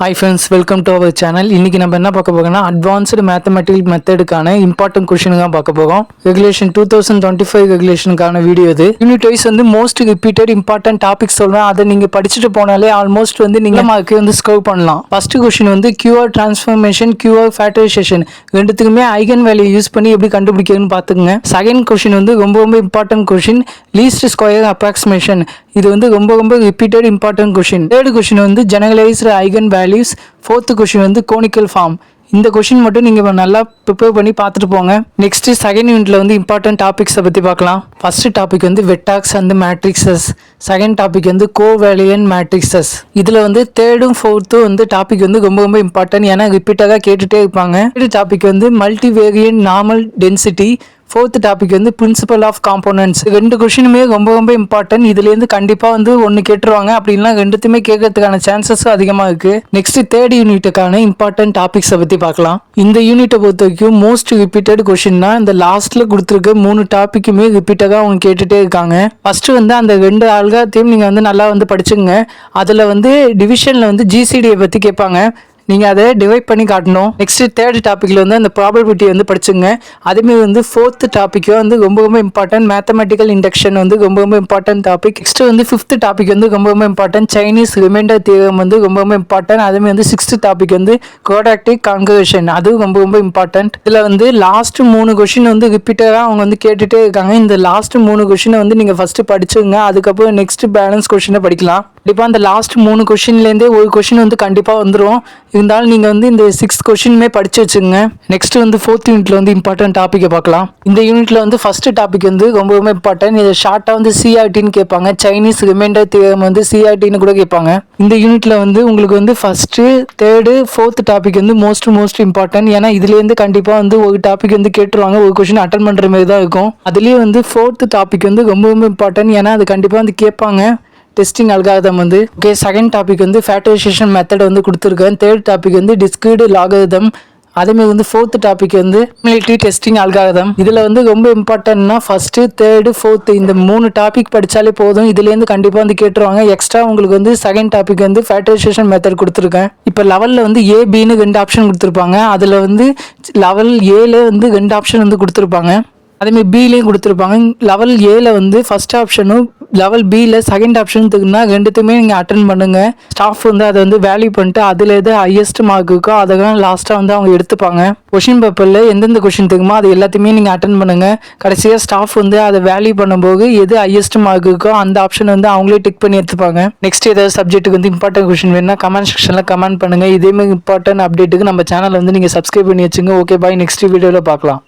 Hi friends, welcome to our channel. இன்னைக்கு நம்ம என்ன பார்க்க போறோம்னா அட்வான்ஸ்டு மேத்தமெட்டிக்கல் மெத்தடுக்கான இம்பார்ட்டன்ட் क्वेश्चन தான் பார்க்க போறோம். ரெகுலேஷன் 2025 ரெகுலேஷனுக்கான வீடியோ இது. யூனிட் வைஸ் வந்து மோஸ்ட் ரிப்பீட்டட் இம்பார்ட்டன்ட் டாபிக்ஸ் சொல்றேன். அதை நீங்க படிச்சுட்டு போனாலே ஆல்மோஸ்ட் வந்து நீங்க மார்க் வந்து ஸ்கோர் பண்ணலாம். ஃபர்ஸ்ட் क्वेश्चन வந்து QR டிரான்ஸ்ஃபர்மேஷன், QR ஃபேக்டரைசேஷன் ரெண்டுத்துக்குமே ஐகன் வேல்யூ யூஸ் பண்ணி எப்படி கண்டுபிடிக்கிறதுன்னு பார்த்துக்கங்க. செகண்ட் क्वेश्चन வந்து ரொம்ப important question least square approximation. இது வந்து ரொம்ப repeated important question. Third question வந்து generalised eigen values. Fourth question வந்து கோனிக்கல் ஃபார்ம். இந்த क्वेश्चन மட்டும் நீங்கள் நல்லா ப்ரிப்பேர் பண்ணி பார்த்துட்டு போங்க. நெக்ஸ்ட் செகண்ட் யூனிட்ல வந்து இம்பார்ட்டன்ட் டாபிக்ஸை பற்றி பார்க்கலாம். ஃபர்ஸ்ட் டாபிக் வந்து vectors and matrices. Second topic வந்து கோவேலியன்ட் மேட்ரிக்ஸஸ். இதில் வந்து தேர்டும் ஃபோர்த்தும் வந்து டாபிக் வந்து ரொம்ப இம்பார்ட்டன்ட், ஏன்னா ரிப்பீட்டாக கேட்டுகிட்டே இருப்பாங்க. தேர்ட் டாபிக் வந்து மல்டிவேரியன்ட் நார்மல் டென்சிட்டி. ஃபோர்த் டாபிக் வந்து பிரின்சிபல் ஆஃப் காம்போனன்ட்ஸ். ரெண்டு கொஷினுமே ரொம்ப இம்பார்ட்டன்ட். இதுலேருந்து கண்டிப்பாக வந்து ஒன்று கேட்டுருவாங்க, அப்படின்னா ரெண்டுத்துமே கேட்கறதுக்கான சான்சஸும் அதிகமாக இருக்கு. நெக்ஸ்ட் தேர்ட் யூனிட்டுக்கான இம்பார்ட்டன்ட் டாபிக்ஸை பற்றி பார்க்கலாம். இந்த யூனிட்டை பொறுத்த வரைக்கும் மோஸ்ட் ரிப்பீட்டட் கொஷின்னா இந்த லாஸ்ட்ல கொடுத்துருக்க 3 டாபிக்குமே ரிப்பீட்டாக அவங்க கேட்டுட்டே இருக்காங்க. ஃபர்ஸ்ட் வந்து அந்த 2 ஆல்காத்தையும் நீங்கள் வந்து நல்லா வந்து படிச்சுங்க. அதில் வந்து டிவிஷனில் வந்து ஜிசிடியை பற்றி கேட்பாங்க, நீங்கள் அதை டிவைட் பண்ணி காட்டணும். நெக்ஸ்ட் தேர்ட் டாப்பிக்கில் வந்து அந்த ப்ராபபிலிட்டி வந்து படிச்சுங்க. அதேமாதிரி வந்து ஃபோர்த் டாப்பிக்கும் வந்து ரொம்ப இம்பார்ட்டன்ட் மேத்தமெட்டிக்கல் இண்டக்ஷன் வந்து ரொம்ப இம்பார்ட்டன்ட் டாபிக். நெக்ஸ்ட் வந்து ஃபிஃப்த் டாபிக் வந்து ரொம்ப இம்பார்ட்டன்ட் சைனீஸ் ரிமைண்டர் தியரம் வந்து ரொம்ப இம்பார்ட்டன்ட். அதேமாதிரி வந்து சிக்ஸ்த் டாபிக் வந்து குவாட்ராட்டிக் கான்கர்வேஷன், அது ரொம்ப இம்பார்ட்டன்ட். இதில் வந்து லாஸ்ட் 3 கொஷின் வந்து ரிப்பீட்டடாக அவங்க வந்து கேட்டுகிட்டே இருக்காங்க. இந்த லாஸ்ட் 3 கொஷினை வந்து நீங்கள் ஃபஸ்ட்டு படிச்சுங்க, அதுக்கப்புறம் நெக்ஸ்ட் பேலன்ஸ் கொஷினை படிக்கலாம். கண்டிப்பாக அந்த லாஸ்ட் 3 கொஷின்லேருந்தே ஒரு கொஷின் வந்து கண்டிப்பாக வந்துடும். இருந்தாலும் நீங்கள் வந்து இந்த 6 கொஷினுமே படித்து வச்சுங்க. நெக்ஸ்ட் வந்து ஃபோர்த் யூனிட்ல வந்து இம்பார்ட்டன்ட் டாப்பிக்கை பார்க்கலாம். இந்த யூனிட்ல வந்து ஃபர்ஸ்ட் டாபிக் வந்து ரொம்ப இம்பார்ட்டன்ட். இதை ஷார்ட்டாக வந்து சிஆர்டின்னு கேட்பாங்க. சைனீஸ் ரிமைண்டர் தியரம் வந்து சிஆர்டின்னு கூட கேட்பாங்க. இந்த யூனிட்ல வந்து உங்களுக்கு வந்து ஃபர்ஸ்ட், தேர்டு, ஃபோர்த் டாபிக் வந்து மோஸ்ட் இம்பார்ட்டன்ட். ஏன்னா இதுலேருந்து கண்டிப்பாக வந்து ஒரு டாபிக் வந்து கேட்டுருவாங்க, ஒரு கொஷின் அட்டன் பண்ணுற மாதிரி தான் இருக்கும். அதுலேயே வந்து ஃபோர்த் டாபிக் வந்து ரொம்ப இம்பார்ட்டன்ட், ஏன்னா அது கண்டிப்பாக வந்து கேட்பாங்க. டெஸ்டிங் அல்காரிதம் வந்து ஓகே. செகண்ட் டாபிக் வந்து ஃபேக்டரைசேஷன் மெத்தட் வந்து கொடுத்துருக்கேன். தேர்ட் டாபிக் வந்து டிஸ்கிரீட் லாகரிதம். அதேமாதிரி வந்து ஃபோர்த் டாபிக் வந்து மிலிட்டரி டெஸ்டிங் அல்காரிதம். இதில் வந்து ரொம்ப இம்பார்ட்டன்ட்னா ஃபர்ஸ்ட், தேர்டு, ஃபோர்த் இந்த 3 டாபிக் படித்தாலே போதும். இதுலேருந்து கண்டிப்பாக வந்து கேட்டுருவாங்க. எக்ஸ்ட்ரா உங்களுக்கு வந்து செகண்ட் டாபிக் வந்து ஃபேக்டரைசேஷன் மெத்தட் கொடுத்துருக்கேன். இப்போ லெவலில் வந்து ஏபின்னு 2 ஆப்ஷன் கொடுத்துருப்பாங்க. அதில் வந்து லெவல் ஏல வந்து 2 ஆப்ஷன் வந்து கொடுத்துருப்பாங்க. அதேமாதிரி பிலையும் கொடுத்துருப்பாங்க. லெவல் ஏல வந்து ஃபர்ஸ்ட் ஆப்ஷனும் லெவல் பியில் செகண்ட் ஆப்ஷன் இருக்குன்னா ரெண்டுத்தையுமே நீங்கள் அட்டன் பண்ணுங்கள். ஸ்டாஃப் வந்து அதை வந்து வேல்யூ பண்ணிட்டு அதில் எது ஹையஸ்ட் மார்க் இருக்கோ அதை தான் லாஸ்ட்டாக வந்து அவங்க எடுத்துப்பாங்க. கொஷின் பேப்பரில் எந்தெந்த கொஷின் இருக்குமோ அது எல்லாத்தையுமே நீங்கள் அட்டன் பண்ணுங்கள். கடைசியாக ஸ்டாஃப் வந்து அதை வேல்யூ பண்ணும்போது எது ஹையஸ்ட் மார்க் இருக்கோ அந்த ஆப்ஷன் வந்து அவங்களே டிக் பண்ணி எடுத்துப்பாங்க. நெக்ஸ்ட் ஏதாவது சப்ஜெக்ட்டுக்கு வந்து இம்பார்ட்டன்ட் கொஷின் வேணும்னா கமெண்ட் செக்ஷனில் கமெண்ட் பண்ணுங்கள். இதேமாதிரி இம்பார்ட்டன்ட் அப்டேட்டுக்கு நம்ம சேனல் வந்து நீங்கள் சப்ஸ்கிரைப் பண்ணி வச்சுங்க. ஓகே பாய், நெக்ஸ்ட் வீடியோவில் பார்க்கலாம்.